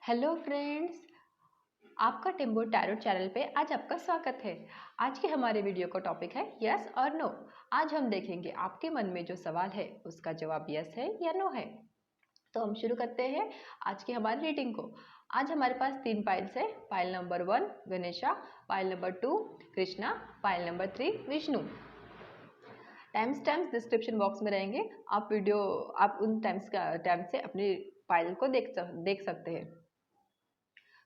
Hello friends, आपका टिम्बो tarot channel पे आज आपका स्वागत है। आज के हमारे वीडियो का टॉपिक है यस और नो। आज हम देखेंगे आपके मन में जो सवाल है उसका जवाब यस है या नो है। तो हम शुरू करते हैं आज की हमारी रीडिंग को। आज हमारे पास 3 पाइल्स है। Pile number 1 Ganesha, pile number 2 Krishna, pile number 3 Vishnu. Times description box में रहेंगे। आप उन टाइम से अपनी पाइल को देख सकते हैं।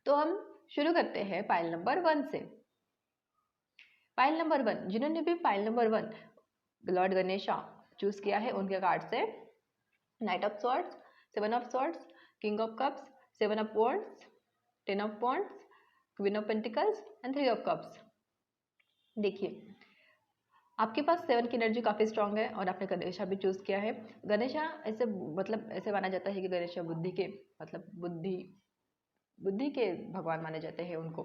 तो हम शुरू करते हैं पाइल नंबर 1 से। पाइल नंबर 1, जिन्होंने भी pile number 1 Lord Ganesha choose किया है उनके कार्ड से night of swords, 7 of swords, king of cups, 7 of wands, 10 of wands, queen of pentacles and 3 of cups. देखिए, आपके पास 7 की एनर्जी काफ़ी स्ट्रांग है और आपने गणेशा भी चूज किया है। गणेशा ऐसे माना जाता है कि गणेशा बुद्धि के भगवान माने जाते हैं उनको।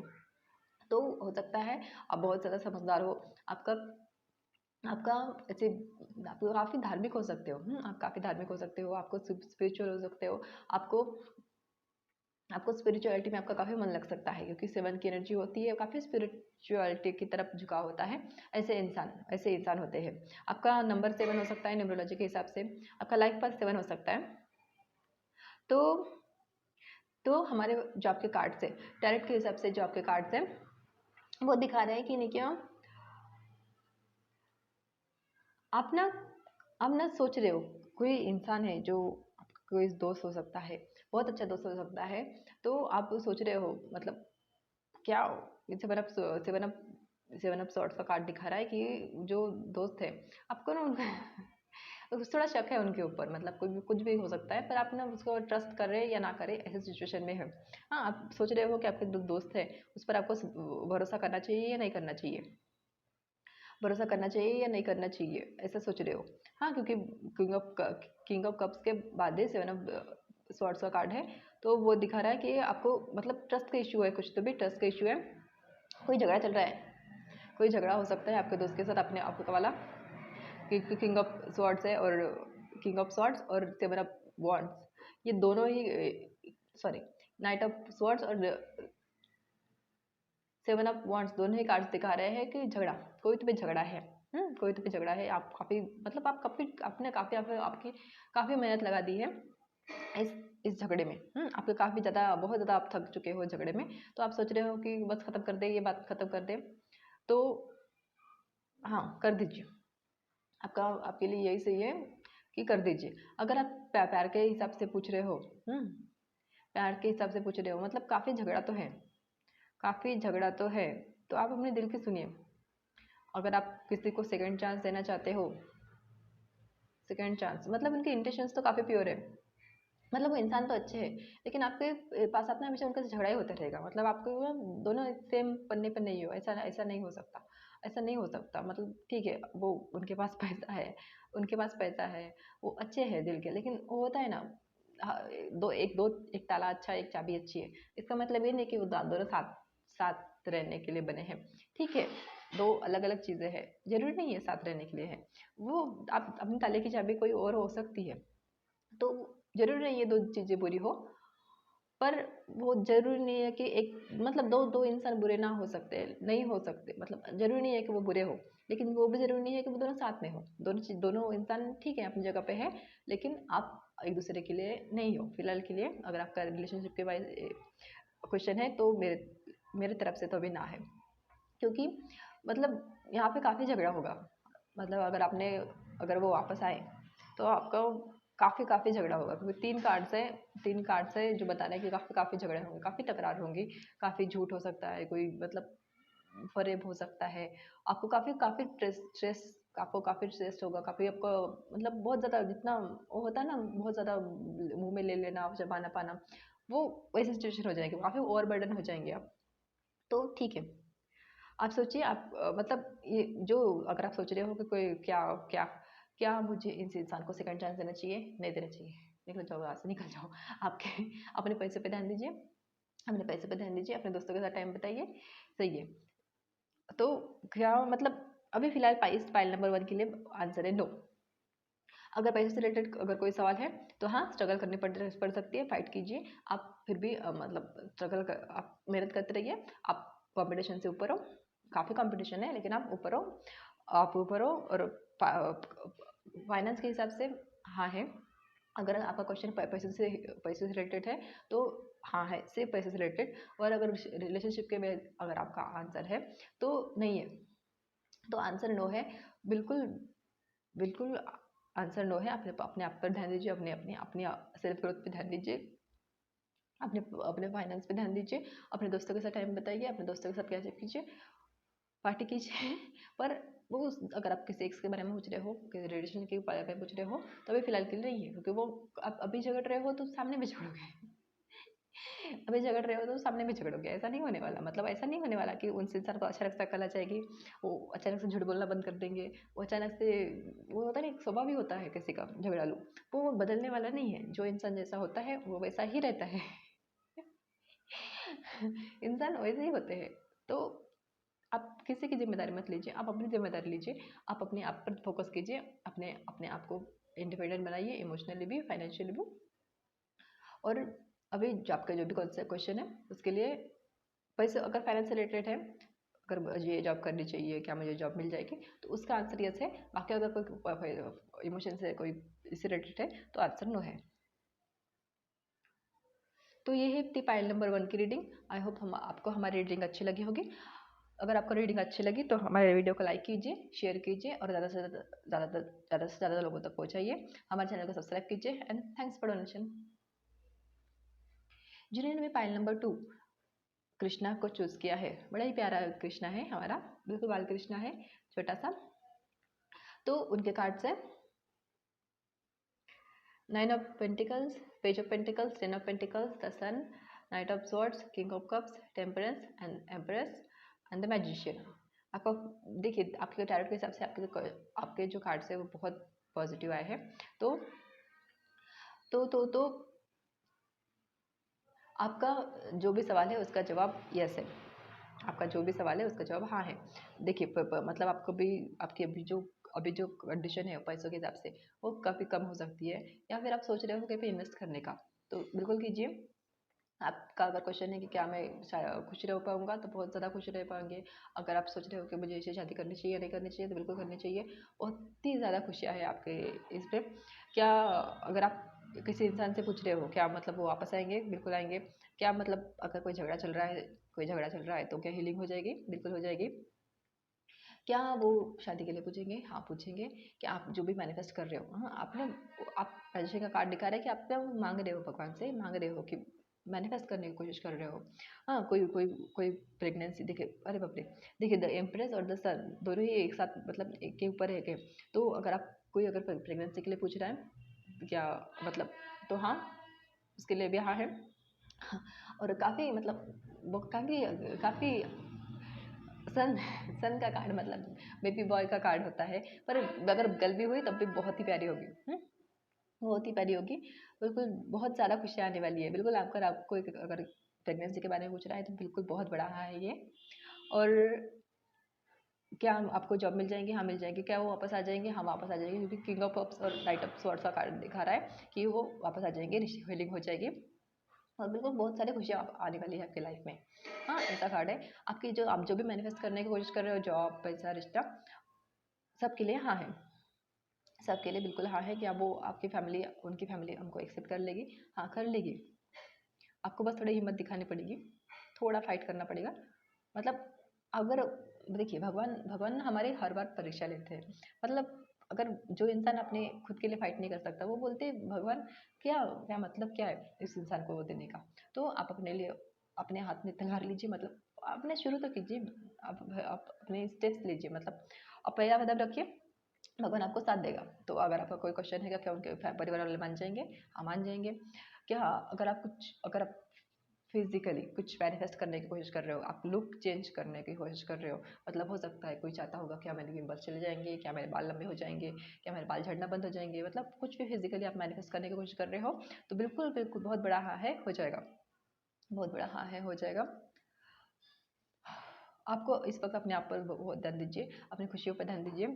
तो हो सकता है आप बहुत ज़्यादा समझदार हो। आपका आपका ऐसे आप काफ़ी धार्मिक हो सकते हो। आप काफ़ी धार्मिक हो सकते हो, आपको स्पिरिचुअल हो सकते हो। आपको स्पिरिचुअलिटी में आपका काफ़ी मन लग सकता है, क्योंकि 7 की एनर्जी होती है, काफ़ी स्पिरिचुअलिटी की तरफ झुकाव होता है। ऐसे इंसान होते हैं। आपका नंबर 7 हो सकता है न्यूमरोलॉजी के हिसाब से, आपका लाइफ पाथ 7 हो सकता है। तो हमारे जो आपके कार्ड्स है, टैरेट के हिसाब से जो आपके कार्ड्स है वो दिखा रहे हैं कि नहीं, क्या आप ना सोच रहे हो कोई इंसान है जो कोई दोस्त हो सकता है, बहुत अच्छा दोस्त हो सकता है। तो आप सोच रहे हो मतलब क्या सेवन अप सॉर्ट्स का कार्ड दिखा रहा है कि जो दोस्त है आपको ना उनका थोड़ा शक है उनके ऊपर। मतलब कुछ भी हो सकता है, पर आप ना उसको ट्रस्ट कर रहे हैं या ना करें ऐसे सिचुएशन में है। हाँ, आप सोच रहे हो कि आपके दोस्त है, उस पर आपको भरोसा करना चाहिए या नहीं करना चाहिए, भरोसा करना चाहिए या नहीं करना चाहिए, ऐसा सोच रहे हो। हाँ, क्योंकि किंग ऑफ कप्स के बाद ही 7 ऑफ स्वॉर्ड्स का कार्ड है। तो वो दिखा रहा है कि आपको मतलब ट्रस्ट का इशू है, कुछ तो भी ट्रस्ट का इशू है। कोई झगड़ा चल रहा है, कोई झगड़ा हो सकता है आपके दोस्त के साथ, अपने आपका वाला किंग ऑफ स्वॉर्ड्स है और किंग ऑफ स्वॉर्ड्स और 7 ऑफ वॉन्ड्स, ये दोनों ही सॉरी नाइट ऑफ स्वॉर्ड्स और 7 ऑफ वॉन्ड्स दोनों ही कार्ड्स दिखा रहे हैं कि झगड़ा, कोई तो भी झगड़ा है। कोई तो भी झगड़ा है। आप काफ़ी मतलब आप काफ़ी आपने काफ़ी आपकी काफ़ी मेहनत लगा दी है इस झगड़े में। आपके काफ़ी ज़्यादा बहुत ज़्यादा आप थक चुके हो झगड़े में। तो आप सोच रहे हो कि बस ख़त्म कर दे, ये बात ख़त्म कर दे। तो हाँ, कर दीजिए। आपके लिए यही सही है कि कर दीजिए। अगर आप प्यार के हिसाब से पूछ रहे हो, प्यार के हिसाब से पूछ रहे हो, मतलब काफ़ी झगड़ा तो है, काफ़ी झगड़ा तो है। तो आप अपने दिल की सुनिए। अगर आप किसी को सेकंड चांस देना चाहते हो, सेकंड चांस मतलब उनके इंटेंशंस तो काफ़ी प्योर है, मतलब वो इंसान तो अच्छे हैं, लेकिन आपके पास अपना हमेशा उनका झगड़ा ही होता रहेगा। मतलब आपको ना दोनों सेम पन्ने पर नहीं हो, ऐसा ऐसा नहीं हो सकता, ऐसा नहीं हो सकता। मतलब ठीक है, वो उनके पास पैसा है, उनके पास पैसा है, वो अच्छे हैं दिल के, लेकिन वो होता है ना, हाँ, एक ताला अच्छा है, एक चाबी अच्छी है। इसका मतलब ये नहीं कि वो दोनों साथ साथ रहने के लिए बने हैं। ठीक है, दो अलग अलग चीज़ें हैं, जरूरी नहीं है साथ रहने के लिए है। वो आप अपनी ताले की चाबी कोई और हो सकती है। तो जरूरी नहीं है दो चीज़ें बुरी हो, पर वो जरूरी नहीं है कि एक मतलब दो इंसान बुरे ना हो सकते, नहीं हो सकते। मतलब जरूरी नहीं है कि वो बुरे हो, लेकिन वो भी जरूरी नहीं है कि वो दोनों साथ में हो। दोनों इंसान ठीक है अपनी जगह पे है, लेकिन आप एक दूसरे के लिए नहीं हो फिलहाल के लिए। अगर आपका रिलेशनशिप के वाइज क्वेश्चन है तो मेरे तरफ से तो अभी ना है, क्योंकि मतलब यहाँ पे काफ़ी झगड़ा होगा। मतलब अगर वो वापस आए तो आपका काफ़ी काफ़ी झगड़ा होगा, क्योंकि 3 कार्ड से जो बता रहे हैं कि काफ़ी काफ़ी झगड़े होंगे, काफ़ी तकरार होंगी, काफ़ी झूठ हो सकता है, कोई मतलब फरेब हो सकता है। आपको काफ़ी काफ़ी स्ट्रेस आपको काफ़ी स्ट्रेस होगा, काफ़ी आपको मतलब बहुत ज़्यादा, जितना वो होता है ना बहुत ज़्यादा मुंह में ले लेना, चबाना पाना, वो वैसी सिचुएशन हो जाएगी, काफ़ी ओवर बर्डन हो जाएंगे आप। तो ठीक है, आप सोचिए। आप मतलब ये जो अगर आप सोच रहे हो कि कोई क्या क्या क्या मुझे इस इंसान को सेकंड चांस देना चाहिए, नहीं देना चाहिए, निकल जाओ यहाँ से, निकल जाओ। आपके अपने पैसे पे ध्यान दीजिए, अपने पैसे पे ध्यान दीजिए, अपने दोस्तों के साथ टाइम बिताइए। सही है। तो क्या मतलब अभी फिलहाल पाइल नंबर 1 के लिए आंसर है नो। अगर पैसे से रिलेटेड अगर कोई सवाल है तो हाँ, स्ट्रगल करनी पड़ सकती है, फाइट कीजिए आप, फिर भी मतलब आप मेहनत करते रहिए, आप कंपटीशन से ऊपर हो, काफ़ी कंपटीशन है लेकिन आप ऊपर हो, आप ऊपर हो। और फाइनेंस के हिसाब से हाँ है, अगर आपका क्वेश्चन पैसे से रिलेटेड है तो हाँ है, सिर्फ पैसे से रिलेटेड। और अगर रिलेशनशिप के में अगर आपका आंसर है तो नहीं है, तो आंसर नो है, बिल्कुल बिल्कुल आंसर नो है। अपने अपने आप पर ध्यान दीजिए, अपने अपने अपनी सेल्फ ग्रोथ पे ध्यान दीजिए, अपने अपने फाइनेंस पे ध्यान दीजिए, अपने दोस्तों के साथ टाइम बताइए, अपने दोस्तों के साथ कैसे कीजिए, पार्टी कीजिए। पर वो अगर आप किसी एक्स के बारे में पूछ रहे हो, किसी रिलेशन के बारे में पूछ रहे हो, तो अभी फिलहाल के लिए नहीं है, क्योंकि वो आप अभी झगड़ रहे हो तो सामने भी झगड़ोगे। अभी झगड़ रहे हो तो सामने भी झगड़ोगे, ऐसा नहीं होने वाला। मतलब ऐसा नहीं होने वाला कि उनसे इंसान को अचानक से अकल आ जाएगी, वो अचानक से झूठ बोलना बंद कर देंगे, वो अचानक से, वो होता है ना, एक स्वभाव भी होता है किसी का झगड़ालू, वो बदलने वाला नहीं है। जो इंसान जैसा होता है वो वैसा ही रहता है। इंसान वैसे ही होते हैं। तो आप किसी की जिम्मेदारी मत लीजिए, आप अपनी जिम्मेदारी लीजिए, आप अपने आप पर फोकस कीजिए, अपने अपने आप को इंडिपेंडेंट बनाइए, इमोशनली भी, फाइनेंशियली भी। और अभी जो आपका जो भी क्वेश्चन है उसके लिए, पैसे अगर फाइनेंस से रिलेटेड है, अगर मुझे ये जॉब करनी चाहिए, क्या मुझे जॉब मिल जाएगी, तो उसका आंसर यस है। बाकी अगर कोई इमोशन से कोई इससे रिलेटेड है तो आंसर नो है। तो ये है थी फाइल नंबर 1 की रीडिंग। आई होप हम आपको हमारी रीडिंग अच्छी लगी होगी। अगर आपको रीडिंग अच्छी लगी तो हमारे वीडियो को लाइक कीजिए, शेयर कीजिए और ज़्यादा से ज़्यादा लोगों तक पहुँचाइए। हमारे चैनल को सब्सक्राइब कीजिए एंड थैंक्स फॉर डोनेशन। जिन्होंने भी फाइल नंबर 2 कृष्णा को चूज़ किया है, बड़ा ही प्यारा कृष्णा है हमारा, बिल्कुल बाल कृष्णा है, छोटा सा। तो उनके कार्ड्स है 9 of Pentacles, Page of Pentacles, 10 of Pentacles, the Sun, Knight of Swords, King of Cups, Temperance and Empress and the Magician। आपको देखिए, आपके टैरोट के हिसाब से आपके जो कार्ड्स है वो बहुत पॉजिटिव आए हैं। तो आपका जो भी सवाल है उसका जवाब यस है, आपका जो भी सवाल है उसका जवाब हाँ है। देखिए मतलब आपको भी, आपकी अभी जो कंडीशन है पैसों के हिसाब से वो काफ़ी कम हो सकती है, या फिर आप सोच रहे हो कहीं पे इन्वेस्ट करने का, तो बिल्कुल कीजिए। आपका अगर क्वेश्चन है कि क्या मैं खुश रह पाऊंगा, तो बहुत ज़्यादा खुश रह पाएंगे। अगर आप सोच रहे हो कि मुझे इसे शादी करनी चाहिए या नहीं करनी चाहिए, तो बिल्कुल करनी चाहिए, बहुत ही ज़्यादा खुशियाँ है आपके इस पर। क्या अगर आप किसी इंसान से पूछ रहे हो क्या मतलब वो वापस आएंगे, बिल्कुल आएंगे। क्या मतलब अगर कोई झगड़ा चल रहा है तो क्या हीलिंग हो जाएगी, बिल्कुल हो जाएगी। क्या वो शादी के लिए पूछेंगे, हाँ पूछेंगे। क्या आप जो भी मैनिफेस्ट कर रहे हो, हाँ आपने, आप राजश्री का कार्ड दिखा रहा है कि आप क्या मांग रहे हो, भगवान से मांग रहे हो कि मैनिफेस्ट करने की कोशिश कर रहे हो। हाँ कोई कोई कोई प्रेगनेंसी, देखिए अरे बाप रे, देखिए द एम्प्रेस और द सन दोनों ही एक साथ, मतलब एक के ऊपर है के। तो अगर आप कोई अगर प्रेगनेंसी के लिए पूछ रहा है क्या मतलब, तो हाँ उसके लिए भी हाँ है। और काफ़ी मतलब वो काफ़ी काफ़ी सन सन का कार्ड मतलब बेबी बॉय का कार्ड होता है, पर अगर गर्ल भी हुई तब भी बहुत ही प्यारी होगी। बहुत ही प्यारी होगी, बिल्कुल बहुत ज़्यादा खुशियाँ आने वाली है। बिल्कुल आपको अगर प्रेगनेंसी के बारे में पूछ रहा है तो बिल्कुल बहुत बड़ा हाँ है ये। और क्या आपको जॉब मिल जाएंगी, हाँ मिल जाएंगी। क्या वो वापस आ जाएंगे, हाँ वापस आ जाएंगे, क्योंकि किंग ऑफ कप्स और नाइट ऑफ स्वॉर्ड्स का कार्ड दिखा रहा है कि वो वापस आ जाएंगे, हीलिंग हो जाएगी और बिल्कुल बहुत सारी खुशियाँ आने वाली है आपकी लाइफ में। हाँ ऐसा कार्ड है। आपकी जो आप जो भी मैनिफेस्ट करने की कोशिश कर रहे हो, जॉब, पैसा, रिश्ता, सबके लिए हाँ है, सबके लिए बिल्कुल हाँ है। कि अब वो आपकी फैमिली, उनकी फैमिली उनको एक्सेप्ट कर लेगी, हाँ कर लेगी। आपको बस थोड़ी हिम्मत दिखानी पड़ेगी, थोड़ा फाइट करना पड़ेगा। मतलब अगर देखिए, भगवान भगवान हमारे हर बार परीक्षा लेते हैं। मतलब अगर जो इंसान अपने खुद के लिए फाइट नहीं कर सकता, वो बोलते हैं भगवान क्या क्या मतलब क्या है इस इंसान को वो देने का। तो आप अपने लिए अपने हाथ में तलवार लीजिए, मतलब आपने शुरू तो कीजिए, आप अपने स्टेप्स लीजिए, मतलब आप पहला कदम रखिए, भगवान आपको साथ देगा। तो अगर आपका कोई क्वेश्चन है क्या उनके परिवार वाले मान जाएंगे, हाँ मान जाएंगे। क्या अगर आप फिजिकली कुछ मैनिफेस्ट करने की कोशिश कर रहे हो, आप लुक चेंज करने की कोशिश कर रहे हो, मतलब हो सकता है कोई चाहता होगा क्या मेरे पिंपल्स चले जाएंगे, क्या मेरे बाल लंबे हो जाएंगे, क्या मेरे बाल झड़ना बंद हो जाएंगे, मतलब कुछ भी फिजिकली आप मैनिफेस्ट करने की कोशिश कर रहे हो, तो बिल्कुल बिल्कुल बहुत बड़ा हाँ है, हो जाएगा, बहुत बड़ा हाँ है, हो जाएगा। आपको इस वक्त अपने आप पर बहुत ध्यान दीजिए, अपनी खुशियों पर ध्यान दीजिए।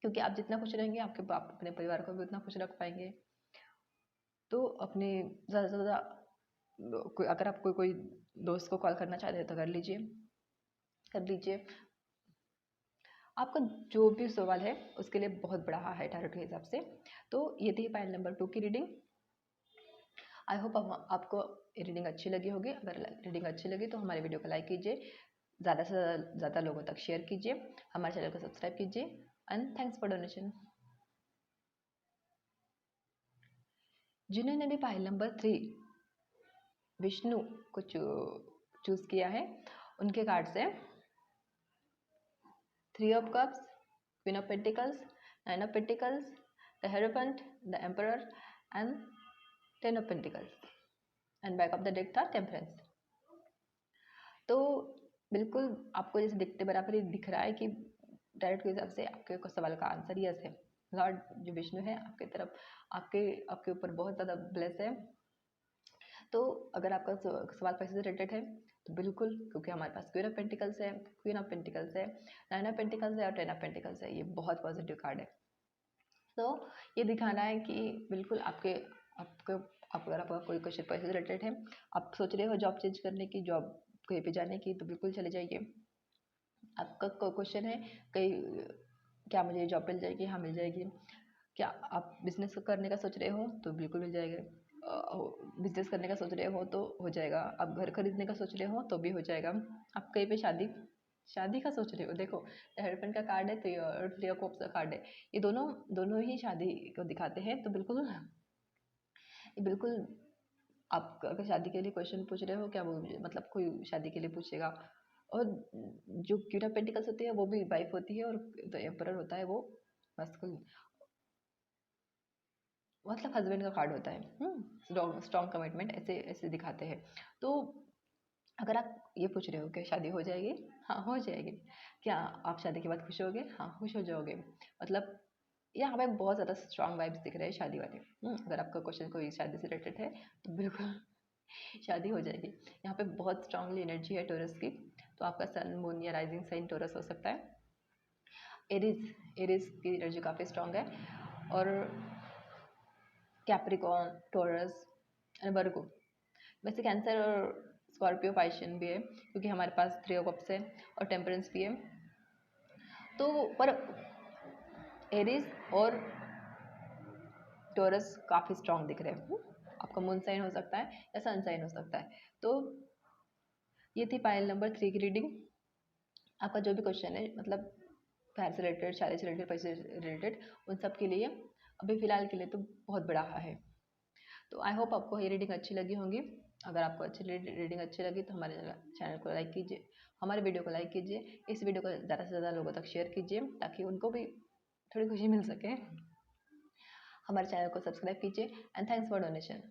क्योंकि आप जितना खुश रहेंगे आप अपने परिवार को भी उतना खुश रख पाएंगे। तो अपने ज़्यादा से ज़्यादा अगर आप कोई दोस्त को कॉल करना चाहते हैं तो कर लीजिए। आपका जो भी सवाल है उसके लिए बहुत बड़ा है टैरो के हिसाब से। तो ये थी पाइल नंबर 2 की रीडिंग। आई होप आपको रीडिंग अच्छी लगी होगी। अगर रीडिंग अच्छी लगी तो हमारे वीडियो को लाइक कीजिए, ज़्यादा से ज़्यादा लोगों तक शेयर कीजिए, हमारे चैनल को सब्सक्राइब कीजिए एंड थैंक्स फॉर डोनेशन। जिन्होंने भी पाइल नंबर 3 विष्णु को चूज़ किया है, उनके कार्ड्स है 3 of cups, queen of pentacles, 9 of pentacles, the hierophant, the emperor and 10 of pentacles and back of the deck था टेम्परेंस। तो बिल्कुल आपको जैसे दिखते बराबर ही दिख रहा है कि डायरेक्ट के हिसाब से आपके सवाल का आंसर यस है। लॉर्ड जो विष्णु है आपके तरफ आपके ऊपर बहुत ज़्यादा ब्लेस है। तो अगर आपका सवाल पैसे से रिलेटेड है तो बिल्कुल, क्योंकि हमारे पास क्वीन ऑफ पेंटिकल्स है, 9 ऑफ पेंटिकल्स है और 10 ऑफ पेंटिकल्स है, ये बहुत पॉजिटिव कार्ड है। तो ये दिखाना है कि बिल्कुल अगर आपका कोई क्वेश्चन पैसे से रिलेटेड है, आप सोच रहे हो जॉब चेंज करने की, जॉब कहीं पे जाने की, तो बिल्कुल चले जाइए। आपका क्वेश्चन है कहीं क्या मुझे जॉब मिल जाएगी? हाँ मिल जाएगी। क्या आप बिजनेस करने का सोच रहे हो? तो बिल्कुल मिल जाएगा। बिजनेस करने का सोच रहे हो तो हो जाएगा। आप घर खरीदने का सोच रहे हो तो भी हो जाएगा। आप कहीं पे शादी का सोच रहे हो, देखो हेरोफेंट का कार्ड है तो ये थ्री ऑफ कप्स का कार्ड है, ये दोनों ही शादी को दिखाते हैं। तो बिल्कुल आप अगर शादी के लिए क्वेश्चन पूछ रहे हो, क्या वो मतलब कोई शादी के लिए पूछेगा। और जो क्वीन ऑफ पेंटिकल्स होती है वो भी वाइफ होती है, और तो एम्परर होता है वो मस्कुलिन, मतलब हस्बैंड का कार्ड होता है। स्ट्रॉन्ग कमिटमेंट ऐसे ऐसे दिखाते हैं। तो अगर आप ये पूछ रहे हो कि शादी हो जाएगी, हाँ हो जाएगी। क्या आप शादी के बाद खुश होगे? हाँ खुश हो जाओगे। मतलब यहाँ पे बहुत ज़्यादा स्ट्रॉन्ग वाइब्स दिख रहे हैं शादी वाले। अगर आपका क्वेश्चन कोई शादी से रिलेटेड है तो बिल्कुल शादी हो जाएगी। यहाँ पे बहुत स्ट्रांगली एनर्जी है टोरस की। तो आपका सन मून या राइजिंग साइन टोरस हो सकता है। एरीज की एनर्जी काफ़ी स्ट्रांग है। और कैप्रिकॉर्न, टोरस एंड वर्गो, वैसे कैंसर और स्कॉर्पियो पाइशन भी है, क्योंकि हमारे पास थ्री ऑफ कप्स है और टेम्परेंस भी है। तो पर एरीज और टोरस काफ़ी स्ट्रांग दिख रहे हैं। आपका मून साइन हो सकता है या सन साइन हो सकता है। तो ये थी पाइल नंबर 3 की रीडिंग। आपका जो भी क्वेश्चन है, मतलब घर से रिलेटेड, शादी से रिलेटेड, पैसे से रिलेटेड, उन सब के लिए अभी फ़िलहाल के लिए तो बहुत बड़ा है। तो आई होप आपको ये रीडिंग अच्छी लगी होंगी। अगर आपको रीडिंग अच्छी लगी तो हमारे चैनल को लाइक कीजिए, हमारे वीडियो को लाइक कीजिए, इस वीडियो को ज़्यादा से ज़्यादा लोगों तक शेयर कीजिए ताकि उनको भी थोड़ी खुशी मिल सके। हमारे चैनल को सब्सक्राइब कीजिए एंड थैंक्स फॉर डोनेशन।